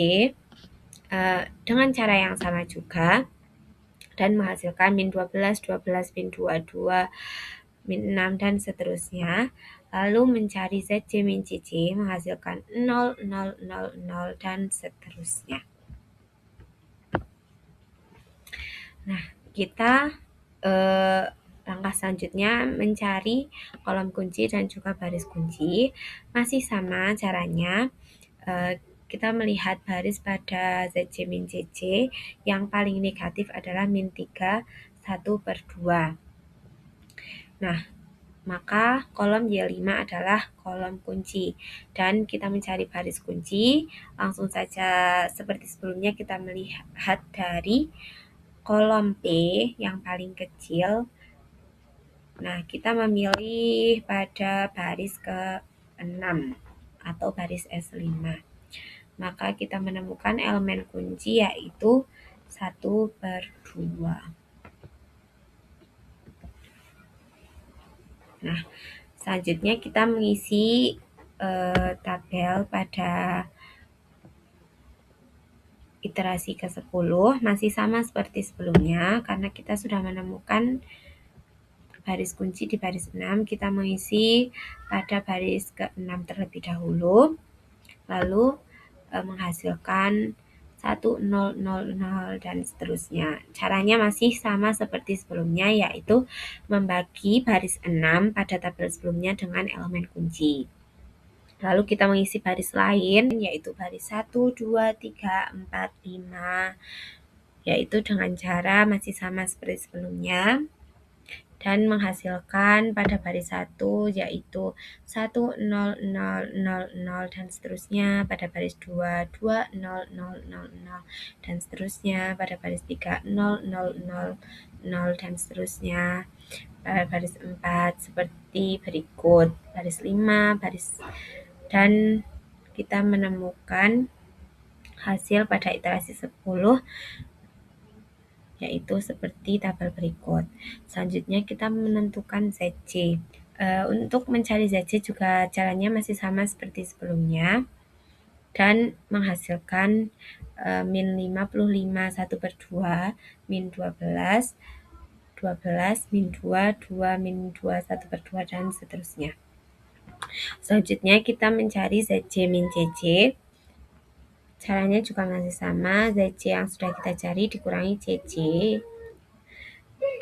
dengan cara yang sama juga dan menghasilkan min 12, 12, min 22, min 6, dan seterusnya. Lalu mencari ZC min CC menghasilkan 0, 0, 0, 0, dan seterusnya. Nah, kita langkah selanjutnya mencari kolom kunci dan juga baris kunci. Masih sama caranya, kita melihat baris pada ZC min CC yang paling negatif adalah min 3, 1/2. Nah, maka kolom Y5 adalah kolom kunci. Dan kita mencari baris kunci, langsung saja seperti sebelumnya kita melihat dari kolom P yang paling kecil. Nah, kita memilih pada baris ke-6 atau baris S5. Maka kita menemukan elemen kunci yaitu 1/2. Nah, selanjutnya kita mengisi tabel pada iterasi ke-10 masih sama seperti sebelumnya karena kita sudah menemukan baris kunci di baris 6, kita mengisi pada baris ke-6 terlebih dahulu, lalu menghasilkan 1, 0, 0, 0, dan seterusnya. Caranya masih sama seperti sebelumnya, yaitu membagi baris 6 pada tabel sebelumnya dengan elemen kunci. Lalu kita mengisi baris lain, yaitu baris 1, 2, 3, 4, 5, yaitu dengan cara masih sama seperti sebelumnya. Dan menghasilkan pada baris 1 yaitu 1, 0, 0, 0, 0, dan seterusnya. Pada baris 2, 2, 0, 0, 0, 0, dan seterusnya. Pada baris 3, 0, 0, 0, 0, dan seterusnya. Pada baris 4 seperti berikut. Baris 5, dan kita menemukan hasil pada iterasi 10 yaitu seperti tabel berikut. Selanjutnya kita menentukan ZC. Untuk mencari ZC juga caranya masih sama seperti sebelumnya dan menghasilkan min 55, 1/2, min 12, 12, min 2, 2, min 2, 1/2, dan seterusnya. Selanjutnya kita mencari ZC min CC. Caranya juga masih sama, ZC yang sudah kita cari dikurangi CC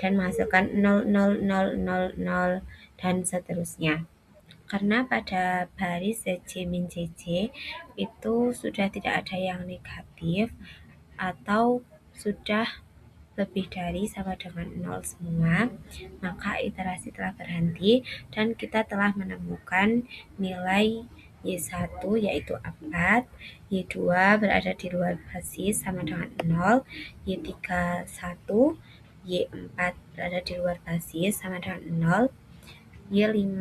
dan menghasilkan 0, 0, 0, 0, 0, dan seterusnya. Karena pada baris ZC min CC itu sudah tidak ada yang negatif atau sudah lebih dari sama dengan 0 semua, maka iterasi telah berhenti dan kita telah menemukan nilai Y1 yaitu 4, Y2 berada di luar basis sama dengan 0, Y3 1, Y4 berada di luar basis sama dengan 0, Y5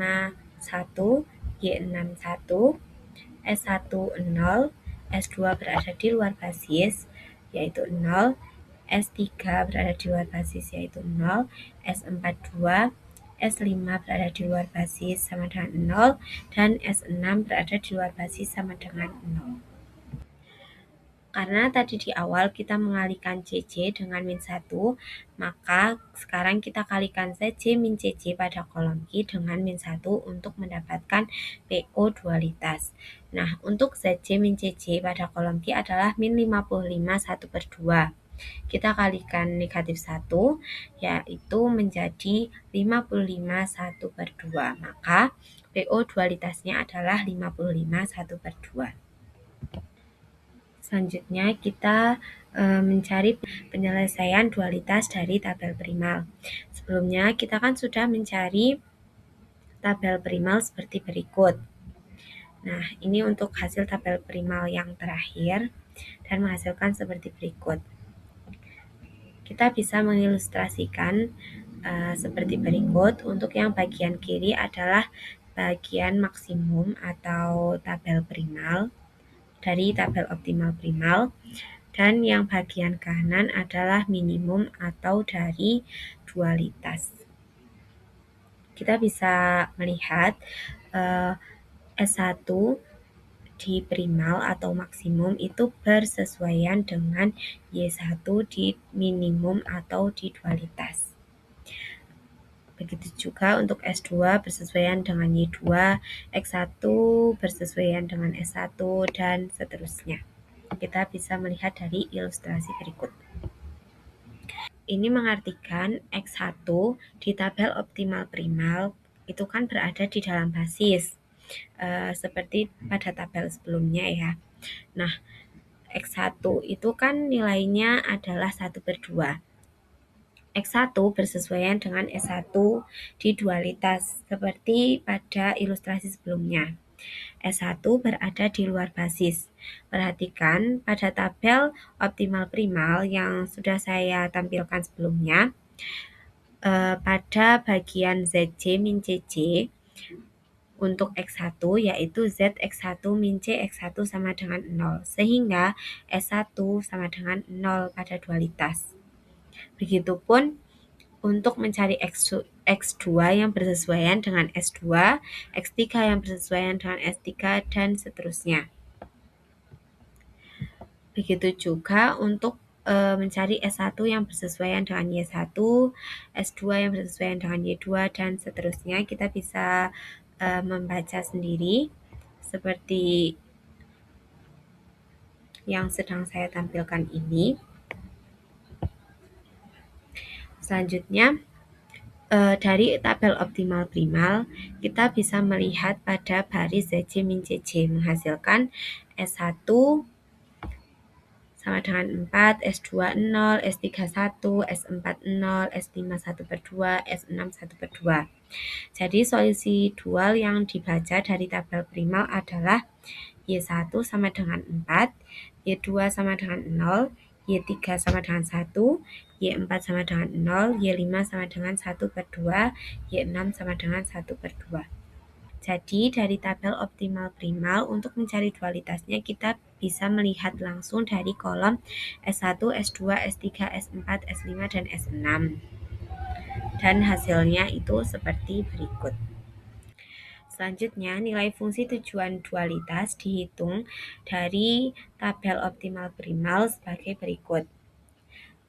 1, Y6 1, S1 0, S2 berada di luar basis yaitu 0, S3 berada di luar basis yaitu 0, S4 2, S5 berada di luar basis sama dengan 0, dan S6 berada di luar basis sama dengan 0. Karena tadi di awal kita mengalihkan CC dengan min 1, maka sekarang kita kalikan saja min CC pada kolom Q dengan min 1 untuk mendapatkan PO dualitas. Nah, untuk ZC min CC pada kolom Q adalah min 55 1/2. Kita kalikan negatif 1, yaitu menjadi 55 1/2. Maka PO dualitasnya adalah 55 1/2. Selanjutnya kita mencari penyelesaian dualitas dari tabel primal. Sebelumnya kita kan sudah mencari tabel primal seperti berikut. Nah, ini untuk hasil tabel primal yang terakhir dan menghasilkan seperti berikut. Kita bisa mengilustrasikan seperti berikut. Untuk yang bagian kiri adalah bagian maksimum atau tabel primal dari tabel optimal primal, dan yang bagian kanan adalah minimum atau dari dualitas. Kita bisa melihat S1 di primal atau maksimum itu bersesuaian dengan Y1 di minimum atau di dualitas. Begitu juga untuk S2 bersesuaian dengan Y2, X1 bersesuaian dengan S1, dan seterusnya. Kita bisa melihat dari ilustrasi berikut. Ini mengartikan X1 di tabel optimal primal itu kan berada di dalam basis, seperti pada tabel sebelumnya ya. Nah, X1 itu kan nilainya adalah 1/2. X1 bersesuaian dengan S1 di dualitas seperti pada ilustrasi sebelumnya. S1 berada di luar basis. Perhatikan pada tabel optimal primal yang sudah saya tampilkan sebelumnya, pada bagian ZC min CC untuk X1 yaitu Z X1 min C X1 sama dengan 0, sehingga S1 sama dengan 0 pada dualitas. Begitupun untuk mencari X2 yang bersesuaian dengan S2, X3 yang bersesuaian dengan S3, dan seterusnya. Begitu juga untuk mencari S1 yang bersesuaian dengan Y1, S2 yang bersesuaian dengan Y2, dan seterusnya. Kita bisa membaca sendiri seperti yang sedang saya tampilkan ini. Selanjutnya, dari tabel optimal primal, kita bisa melihat pada baris ZC min CC menghasilkan S1 sama dengan 4, S2 0, S3 1, S4 0, S5 1/2, S6 1/2. Jadi solusi dual yang dibaca dari tabel primal adalah Y1 sama dengan 4, Y2 sama dengan 0, Y3 sama dengan 1, Y4 sama dengan 0, Y5 sama dengan 1/2, Y6 sama dengan 1/2. Jadi dari tabel optimal primal untuk mencari dualitasnya kita bisa melihat langsung dari kolom S1, S2, S3, S4, S5, dan S6. Dan hasilnya itu seperti berikut. Selanjutnya, nilai fungsi tujuan dualitas dihitung dari tabel optimal primal sebagai berikut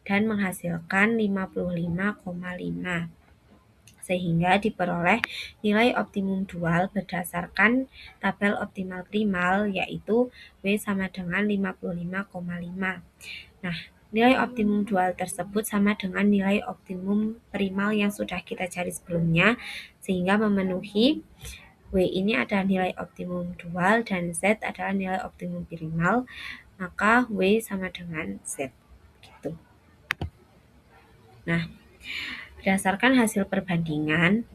dan menghasilkan 55,5, sehingga diperoleh nilai optimum dual berdasarkan tabel optimal primal yaitu W sama dengan 55,5. Nah, nilai optimum dual tersebut sama dengan nilai optimum primal yang sudah kita cari sebelumnya, sehingga memenuhi W ini adalah nilai optimum dual dan Z adalah nilai optimum primal, maka W sama dengan Z. Gitu. Nah, berdasarkan hasil perbandingan,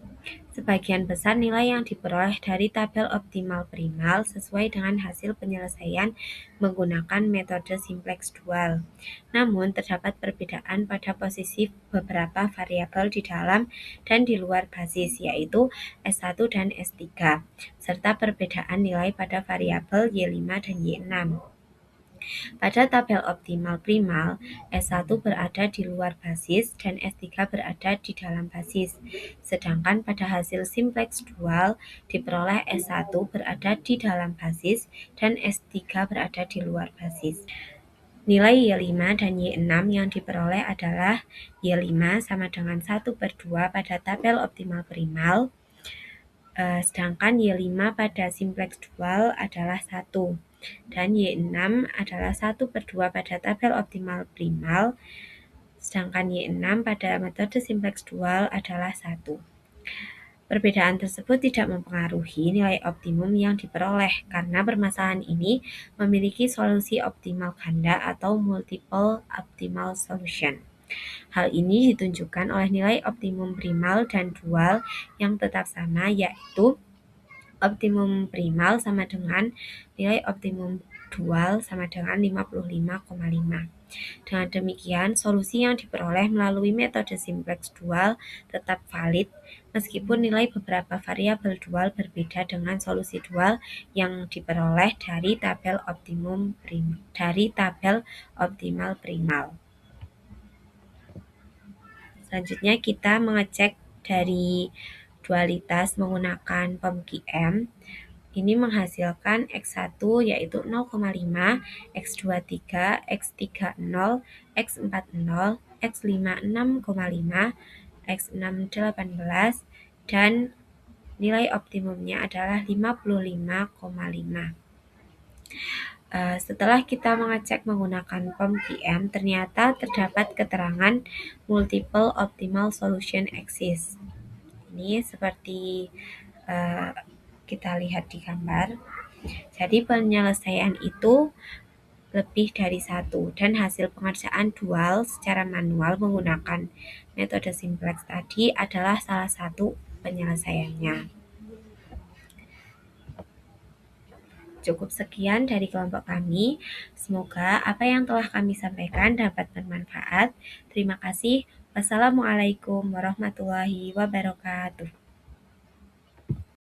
Sebagian besar nilai yang diperoleh dari tabel optimal primal sesuai dengan hasil penyelesaian menggunakan metode simplex dual. Namun, terdapat perbedaan pada posisi beberapa variabel di dalam dan di luar basis, yaitu S1 dan S3, serta perbedaan nilai pada variabel Y5 dan Y6. Pada tabel optimal primal, S1 berada di luar basis dan S3 berada di dalam basis. Sedangkan pada hasil simplex dual diperoleh S1 berada di dalam basis dan S3 berada di luar basis. Nilai Y5 dan Y6 yang diperoleh adalah Y5 sama dengan 1/2 pada tabel optimal primal, sedangkan Y5 pada simplex dual adalah 1. Dan Y6 adalah 1/2 pada tabel optimal primal, sedangkan Y6 pada metode simplex dual adalah 1. Perbedaan tersebut tidak mempengaruhi nilai optimum yang diperoleh karena permasalahan ini memiliki solusi optimal ganda atau multiple optimal solution. Hal ini ditunjukkan oleh nilai optimum primal dan dual yang tetap sama, yaitu optimum primal sama dengan nilai optimum dual sama dengan 55,5. Dengan demikian, solusi yang diperoleh melalui metode simplex dual tetap valid meskipun nilai beberapa variabel dual berbeda dengan solusi dual yang diperoleh dari tabel optimal primal. Selanjutnya kita mengecek dari dualitas menggunakan POM-QM. Ini menghasilkan X1 yaitu 0,5, X2 3, X3 0, X4 0, X5 6,5, X6 18, dan nilai optimumnya adalah 55,5. Setelah kita mengecek menggunakan POM-QM, ternyata terdapat keterangan multiple optimal solution exist. Ini seperti kita lihat di gambar. Jadi penyelesaian itu lebih dari satu dan hasil pengerjaan dual secara manual menggunakan metode simplex tadi adalah salah satu penyelesaiannya. Cukup sekian dari kelompok kami. Semoga apa yang telah kami sampaikan dapat bermanfaat. Terima kasih. Wassalamualaikum warahmatullahi wabarakatuh.